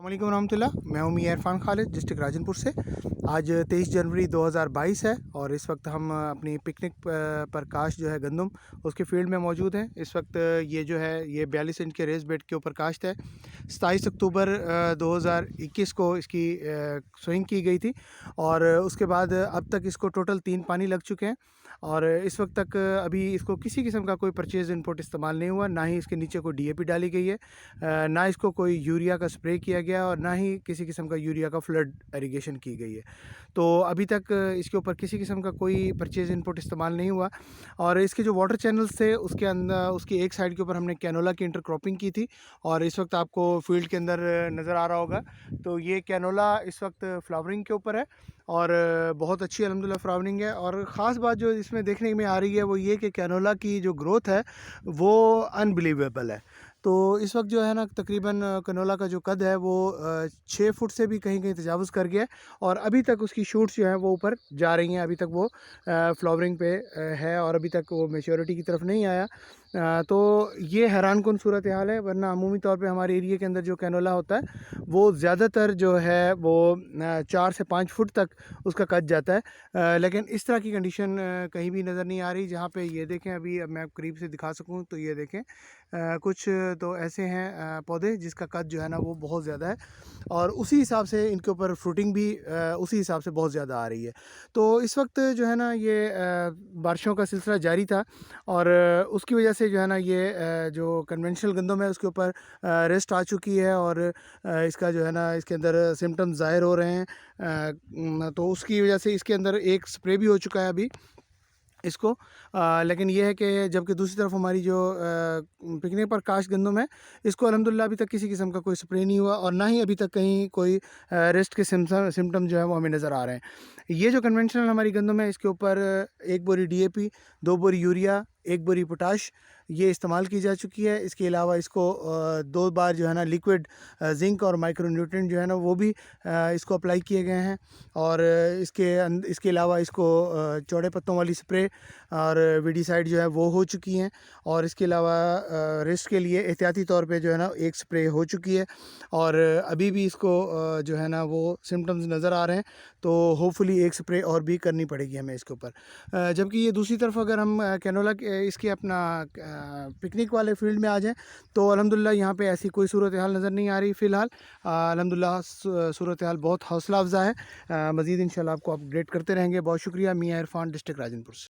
अस्सलामुअलैकुम रहमतुल्लाह। मैं हूं मियां इरफान खालिद, डिस्ट्रिक्ट राजनपुर से। आज 23 जनवरी 2022 है और इस वक्त हम अपनी पिकनिक पर काश्त जो है गंदम उसके फील्ड में मौजूद हैं। इस वक्त ये जो है ये 42 इंच के रेस बेड के ऊपर काश्त है। 27 अक्टूबर 2021 को इसकी सोइंग की गई थी और उसके बाद अब तक इसको टोटल 3 पानी लग चुके हैं और इस वक्त तक अभी इसको किसी किस्म का कोई परचेज़ इनपुट इस्तेमाल नहीं हुआ। ना ही इसके नीचे कोई डीएपी डाली गई है, ना इसको कोई यूरिया का स्प्रे किया गया और ना ही किसी किस्म का यूरिया का फ्लड इरिगेशन की गई है। तो अभी तक इसके ऊपर किसी किस्म का कोई परचेज़ इनपुट इस्तेमाल नहीं हुआ और इसके जो वाटर चैनल्स थे उसके अंदर उसकी एक साइड के ऊपर हमने कैनोला की इंटरक्रॉपिंग की थी और इस वक्त आपको फील्ड के अंदर नज़र आ रहा होगा। तो ये कैनोला इस वक्त फ्लावरिंग के ऊपर है और बहुत अच्छी अल्हम्दुलिल्लाह फ्लावरिंग है। और ख़ास बात जो इसमें देखने में आ रही है वो ये कि कैनोला की जो ग्रोथ है वो अनबिलीवेबल है। तो इस वक्त जो है ना तकरीबन कैनोला का जो कद है वो 6 फुट से भी कहीं कहीं तजावुज़ कर गया है और अभी तक उसकी शूट्स जो हैं वो ऊपर जा रही हैं। अभी तक वो फ्लावरिंग पे है और अभी तक वो मैच्योरिटी की तरफ नहीं आया। तो ये हैरानकुन सूरत हाल है, वरना अमूमी तौर पे हमारे एरिया के अंदर जो कैनोला होता है वो ज़्यादातर जो है वो 4 से 5 फुट तक उसका कद जाता है। लेकिन इस तरह की कंडीशन कहीं भी नज़र नहीं आ रही। जहाँ पे ये देखें, अभी अब मैं करीब से दिखा सकूँ तो ये देखें कुछ तो ऐसे हैं पौधे जिसका कद जो है ना वो बहुत ज़्यादा है और उसी हिसाब से इनके ऊपर फ्रूटिंग भी उसी हिसाब से बहुत ज़्यादा आ रही है। तो इस वक्त जो है ना ये बारिशों का सिलसिला जारी था और उसकी वजह से जो है ना ये जो कन्वेंशनल गंदम है उसके ऊपर रेस्ट आ चुकी है और इसका जो है ना इसके अंदर सिम्टम्स ज़ाहिर हो रहे हैं। तो उसकी वजह से इसके अंदर एक स्प्रे भी हो चुका है अभी इसको। लेकिन ये है कि जबकि दूसरी तरफ हमारी जो पिकनिक पर काश्त गंदम है इसको अल्हम्दुलिल्लाह अभी तक किसी किस्म का कोई स्प्रे नहीं हुआ और ना ही अभी तक कहीं कोई रेस्ट के सिम्टम जो है वो हमें नज़र आ रहे हैं। ये जो कन्वेंशनल हमारी गंदम है इसके ऊपर 1 बोरी डीएपी, 2 बोरी यूरिया, 1 बोरी पोटाश ये इस्तेमाल की जा चुकी है। इसके अलावा इसको 2 बार जो है ना लिक्विड जिंक और माइक्रो न्यूट्रिएंट जो है ना वो भी इसको अप्लाई किए गए हैं और इसके अलावा इसको चौड़े पत्तों वाली स्प्रे और वीडीसाइड जो है वो हो चुकी हैं और इसके अलावा रेस्ट के लिए एहतियाती तौर पे जो है ना एक स्प्रे हो चुकी है और अभी भी इसको जो है ना वो सिम्टम्स नज़र आ रहे हैं। तो होपफुली एक स्प्रे और भी करनी पड़ेगी हमें इसके ऊपर। जबकि ये दूसरी तरफ अगर हम कैनोला इसके अपना पिकनिक वाले फील्ड में आ जाएँ तो अल्हम्दुलिल्लाह यहाँ पे ऐसी कोई सूरत हाल नज़र नहीं आ रही फ़िलहाल। अल्हम्दुलिल्लाह सूरत हाल बहुत हौसला अफ़ज़ा है। मज़ीद इंशाल्लाह आपको अपडेट करते रहेंगे। बहुत शुक्रिया। मियां इरफान, डिस्ट्रिक्ट राजनपुर से।